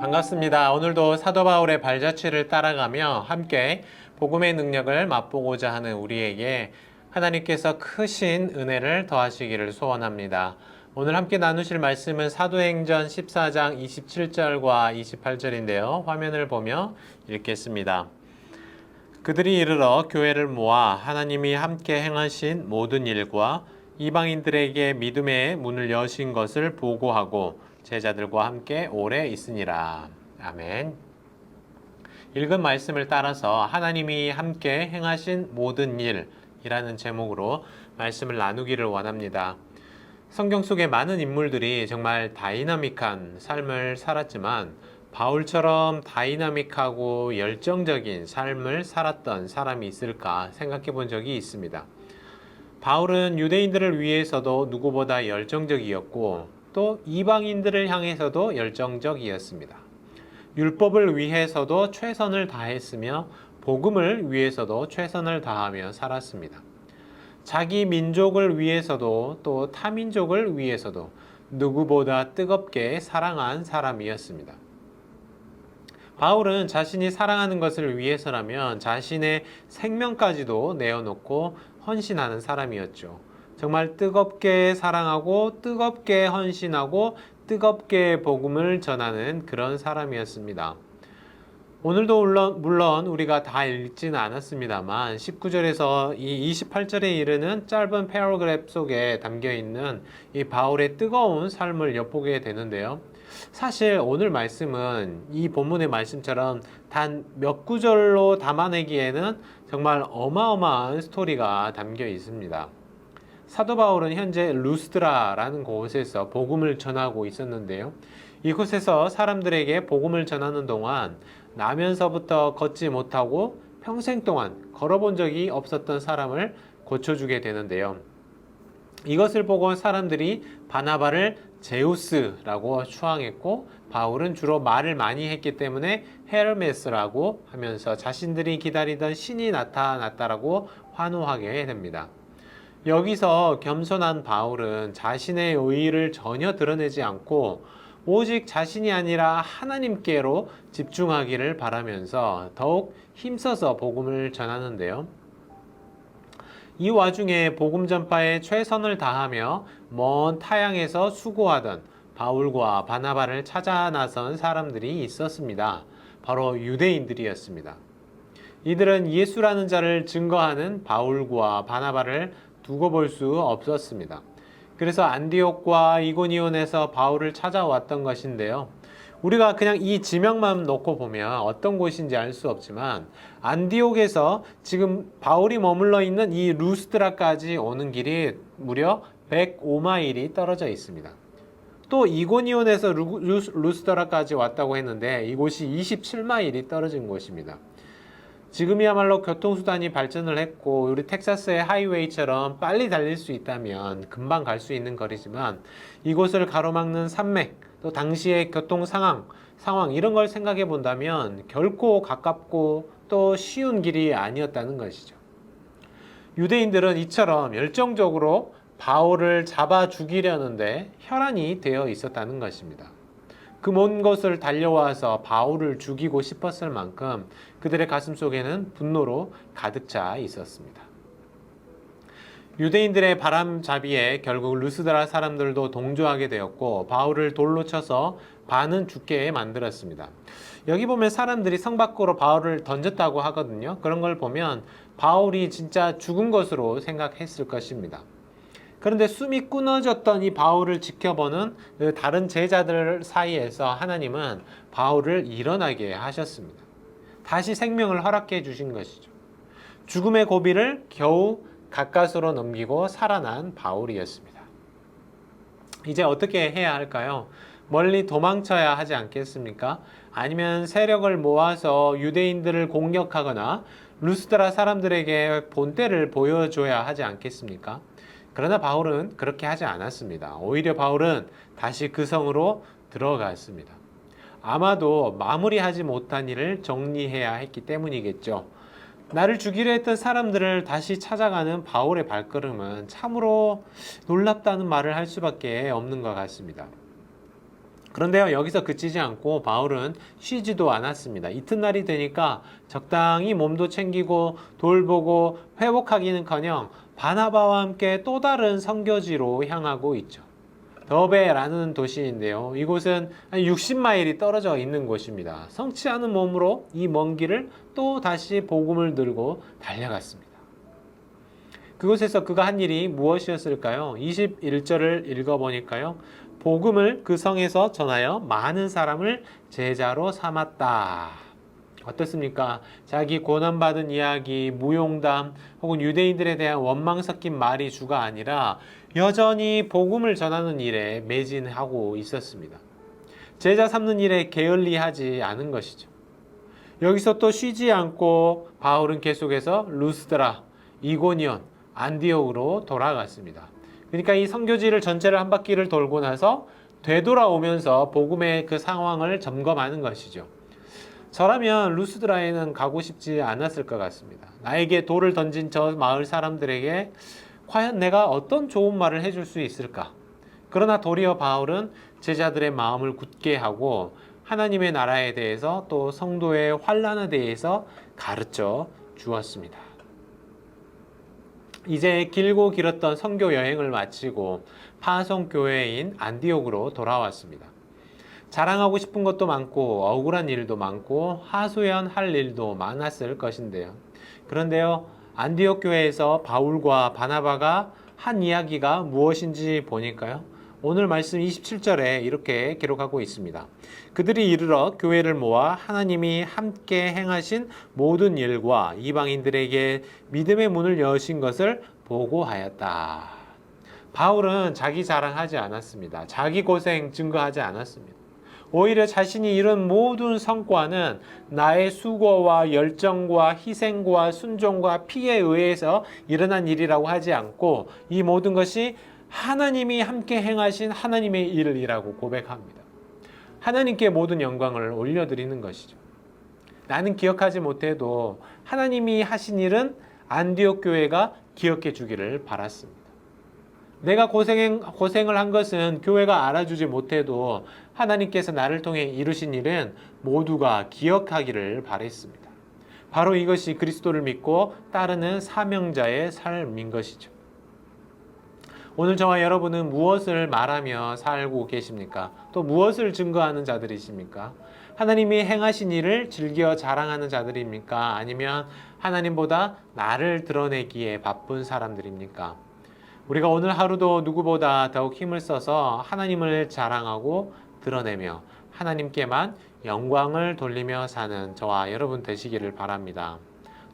반갑습니다. 오늘도 사도 바울의 발자취를 따라가며 함께 복음의 능력을 맛보고자 하는 우리에게 하나님께서 크신 은혜를 더하시기를 소원합니다. 오늘 함께 나누실 말씀은 사도행전 14장 27절과 28절인데요. 화면을 보며 읽겠습니다. 그들이 이르러 교회를 모아 하나님이 함께 행하신 모든 일과 이방인들에게 믿음의 문을 여신 것을 보고하고 제자들과 함께 오래 있으니라. 아멘. 읽은 말씀을 따라서 하나님이 함께 행하신 모든 일이라는 제목으로 말씀을 나누기를 원합니다. 성경 속의 많은 인물들이 정말 다이나믹한 삶을 살았지만 바울처럼 다이나믹하고 열정적인 삶을 살았던 사람이 있을까 생각해 본 적이 있습니다. 바울은 유대인들을 위해서도 누구보다 열정적이었고 또 이방인들을 향해서도 열정적이었습니다. 율법을 위해서도 최선을 다했으며 복음을 위해서도 최선을 다하며 살았습니다. 자기 민족을 위해서도 또 타민족을 위해서도 누구보다 뜨겁게 사랑한 사람이었습니다. 바울은 자신이 사랑하는 것을 위해서라면 자신의 생명까지도 내어놓고 헌신하는 사람이었죠. 정말 뜨겁게 사랑하고 뜨겁게 헌신하고 뜨겁게 복음을 전하는 그런 사람이었습니다. 오늘도 물론 우리가 다 읽지는 않았습니다만 19절에서 이 28절에 이르는 짧은 패러그래프 속에 담겨있는 이 바울의 뜨거운 삶을 엿보게 되는데요. 사실 오늘 말씀은 이 본문의 말씀처럼 단 몇 구절로 담아내기에는 정말 어마어마한 스토리가 담겨 있습니다. 사도 바울은 현재 루스드라라는 곳에서 복음을 전하고 있었는데요. 이곳에서 사람들에게 복음을 전하는 동안 나면서부터 걷지 못하고 평생 동안 걸어본 적이 없었던 사람을 고쳐주게 되는데요. 이것을 보고 사람들이 바나바를 제우스라고 추앙했고 바울은 주로 말을 많이 했기 때문에 헤르메스라고 하면서 자신들이 기다리던 신이 나타났다라고 환호하게 됩니다. 여기서 겸손한 바울은 자신의 의의를 전혀 드러내지 않고 오직 자신이 아니라 하나님께로 집중하기를 바라면서 더욱 힘써서 복음을 전하는데요. 이 와중에 복음 전파에 최선을 다하며 먼 타향에서 수고하던 바울과 바나바를 찾아 나선 사람들이 있었습니다. 바로 유대인들이었습니다. 이들은 예수라는 자를 증거하는 바울과 바나바를 두고 볼 수 없었습니다. 그래서 안디옥과 이고니온에서 바울을 찾아왔던 것인데요. 우리가 그냥 이 지명만 놓고 보면 어떤 곳인지 알 수 없지만 안디옥에서 지금 바울이 머물러 있는 이 루스드라까지 오는 길이 무려 105마일이 떨어져 있습니다. 또 이고니온에서 루스드라까지 왔다고 했는데 이곳이 27마일이 떨어진 곳입니다. 지금이야말로 교통수단이 발전을 했고 우리 텍사스의 하이웨이처럼 빨리 달릴 수 있다면 금방 갈 수 있는 거리지만 이곳을 가로막는 산맥 또 당시의 교통 상황 이런 걸 생각해 본다면 결코 가깝고 또 쉬운 길이 아니었다는 것이죠. 유대인들은 이처럼 열정적으로 바울을 잡아 죽이려는데 혈안이 되어 있었다는 것입니다. 그 먼 곳을 달려와서 바울을 죽이고 싶었을 만큼 그들의 가슴 속에는 분노로 가득 차 있었습니다. 유대인들의 바람잡이에 결국 루스드라 사람들도 동조하게 되었고 바울을 돌로 쳐서 반은 죽게 만들었습니다. 여기 보면 사람들이 성 밖으로 바울을 던졌다고 하거든요. 그런 걸 보면 바울이 진짜 죽은 것으로 생각했을 것입니다. 그런데 숨이 끊어졌던 이 바울을 지켜보는 다른 제자들 사이에서 하나님은 바울을 일어나게 하셨습니다. 다시 생명을 허락해 주신 것이죠. 죽음의 고비를 겨우 가까스로 넘기고 살아난 바울이었습니다. 이제 어떻게 해야 할까요? 멀리 도망쳐야 하지 않겠습니까? 아니면 세력을 모아서 유대인들을 공격하거나 루스드라 사람들에게 본때를 보여줘야 하지 않겠습니까? 그러나 바울은 그렇게 하지 않았습니다. 오히려 바울은 다시 그 성으로 들어갔습니다. 아마도 마무리하지 못한 일을 정리해야 했기 때문이겠죠. 나를 죽이려 했던 사람들을 다시 찾아가는 바울의 발걸음은 참으로 놀랍다는 말을 할 수밖에 없는 것 같습니다. 그런데요, 여기서 그치지 않고 바울은 쉬지도 않았습니다. 이튿날이 되니까 적당히 몸도 챙기고 돌보고 회복하기는커녕 바나바와 함께 또 다른 선교지로 향하고 있죠. 더베라는 도시인데요. 이곳은 한 60마일이 떨어져 있는 곳입니다. 성치 않은 몸으로 이 먼 길을 또 다시 복음을 들고 달려갔습니다. 그곳에서 그가 한 일이 무엇이었을까요? 21절을 읽어보니까요. 복음을 그 성에서 전하여 많은 사람을 제자로 삼았다. 어떻습니까? 자기 고난받은 이야기, 무용담 혹은 유대인들에 대한 원망 섞인 말이 주가 아니라 여전히 복음을 전하는 일에 매진하고 있었습니다. 제자 삼는 일에 게을리하지 않은 것이죠. 여기서 또 쉬지 않고 바울은 계속해서 루스드라, 이고니온, 안디옥으로 돌아갔습니다. 그러니까 이 선교지를 전체를 한 바퀴를 돌고 나서 되돌아오면서 복음의 그 상황을 점검하는 것이죠. 저라면 루스드라에는 가고 싶지 않았을 것 같습니다. 나에게 돌을 던진 저 마을 사람들에게 과연 내가 어떤 좋은 말을 해줄 수 있을까? 그러나 도리어 바울은 제자들의 마음을 굳게 하고 하나님의 나라에 대해서 또 성도의 환난에 대해서 가르쳐 주었습니다. 이제 길고 길었던 선교 여행을 마치고 파송교회인 안디옥으로 돌아왔습니다. 자랑하고 싶은 것도 많고 억울한 일도 많고 하소연할 일도 많았을 것인데요. 그런데요, 안디옥 교회에서 바울과 바나바가 한 이야기가 무엇인지 보니까요. 오늘 말씀 27절에 이렇게 기록하고 있습니다. 그들이 이르러 교회를 모아 하나님이 함께 행하신 모든 일과 이방인들에게 믿음의 문을 여신 것을 보고하였다. 바울은 자기 자랑하지 않았습니다. 자기 고생 증거하지 않았습니다. 오히려 자신이 이룬 모든 성과는 나의 수고와 열정과 희생과 순종과 피에 의해서 일어난 일이라고 하지 않고 이 모든 것이 하나님이 함께 행하신 하나님의 일이라고 고백합니다. 하나님께 모든 영광을 올려드리는 것이죠. 나는 기억하지 못해도 하나님이 하신 일은 안디옥 교회가 기억해 주기를 바랐습니다. 내가 고생을 한 것은 교회가 알아주지 못해도 하나님께서 나를 통해 이루신 일은 모두가 기억하기를 바랬습니다. 바로 이것이 그리스도를 믿고 따르는 사명자의 삶인 것이죠. 오늘 저와 여러분은 무엇을 말하며 살고 계십니까? 또 무엇을 증거하는 자들이십니까? 하나님이 행하신 일을 즐겨 자랑하는 자들입니까? 아니면 하나님보다 나를 드러내기에 바쁜 사람들입니까? 우리가 오늘 하루도 누구보다 더욱 힘을 써서 하나님을 자랑하고 드러내며 하나님께만 영광을 돌리며 사는 저와 여러분 되시기를 바랍니다.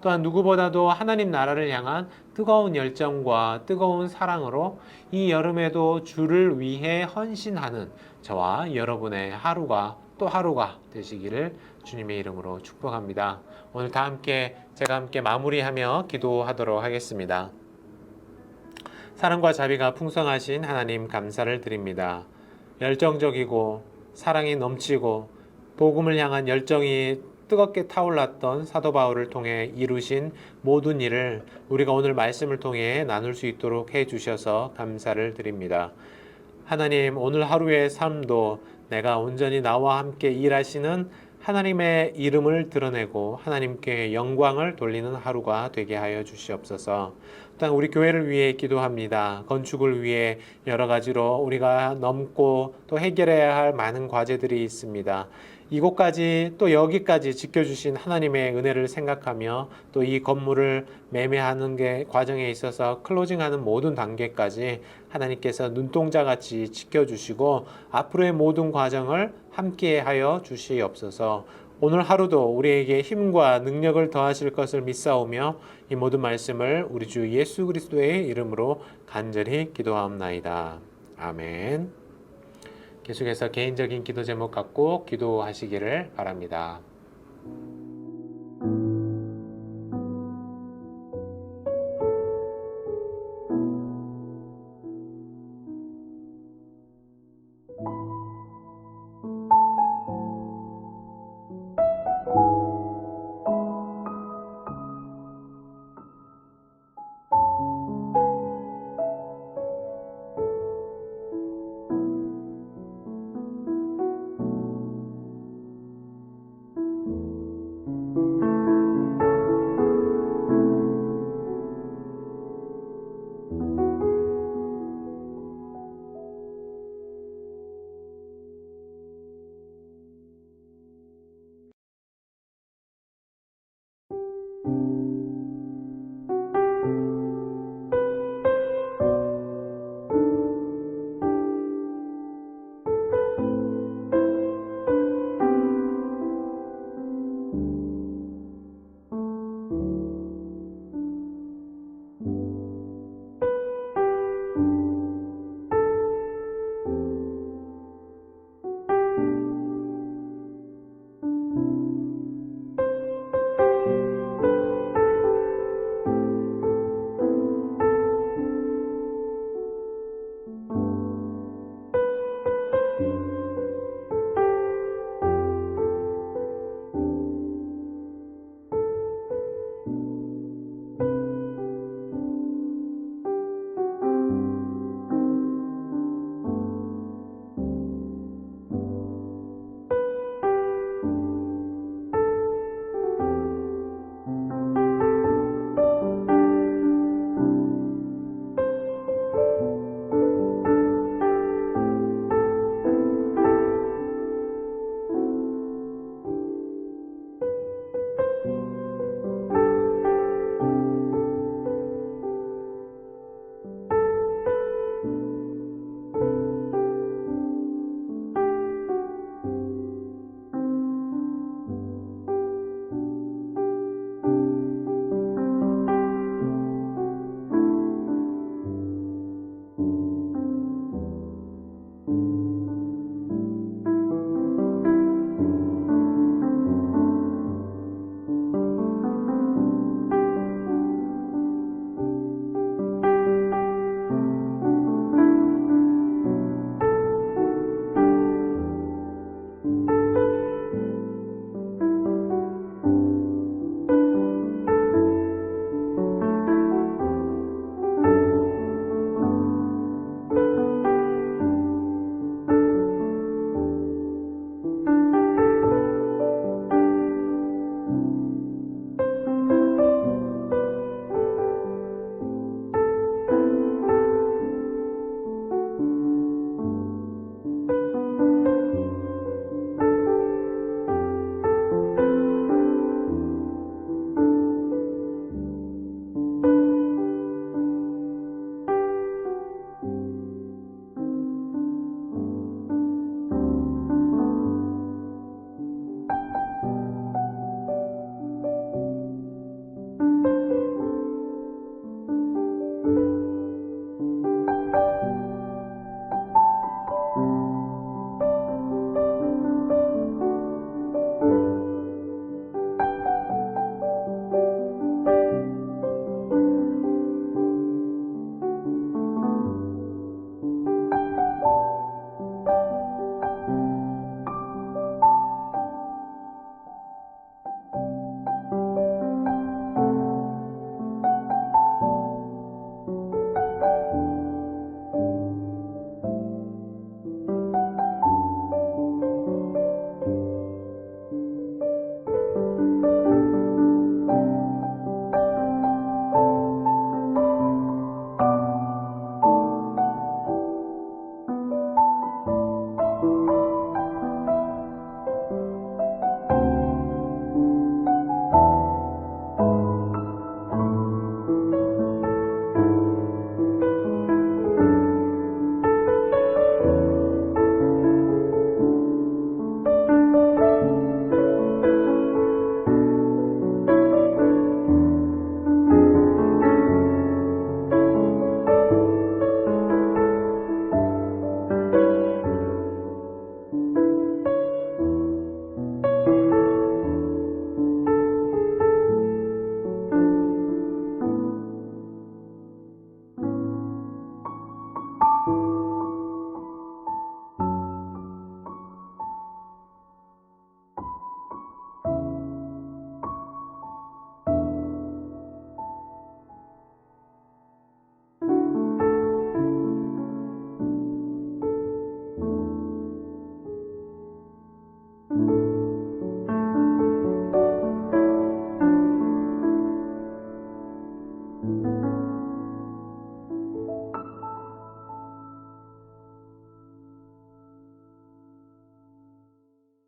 또한 누구보다도 하나님 나라를 향한 뜨거운 열정과 뜨거운 사랑으로 이 여름에도 주를 위해 헌신하는 저와 여러분의 하루가 또 하루가 되시기를 주님의 이름으로 축복합니다. 오늘 제가 함께 마무리하며 기도하도록 하겠습니다. 사랑과 자비가 풍성하신 하나님 감사를 드립니다. 열정적이고 사랑이 넘치고 복음을 향한 열정이 뜨겁게 타올랐던 사도 바울을 통해 이루신 모든 일을 우리가 오늘 말씀을 통해 나눌 수 있도록 해주셔서 감사를 드립니다. 하나님, 오늘 하루의 삶도 내가 온전히 나와 함께 일하시는 하나님의 이름을 드러내고 하나님께 영광을 돌리는 하루가 되게 하여 주시옵소서. 또한 우리 교회를 위해 기도합니다. 건축을 위해 여러 가지로 우리가 넘고 또 해결해야 할 많은 과제들이 있습니다. 이곳까지 또 여기까지 지켜주신 하나님의 은혜를 생각하며 또 이 건물을 매매하는 과정에 있어서 클로징하는 모든 단계까지 하나님께서 눈동자같이 지켜주시고 앞으로의 모든 과정을 함께하여 주시옵소서. 오늘 하루도 우리에게 힘과 능력을 더하실 것을 믿사오며 이 모든 말씀을 우리 주 예수 그리스도의 이름으로 간절히 기도하옵나이다. 아멘. 계속해서 개인적인 기도 제목 갖고 기도하시기를 바랍니다.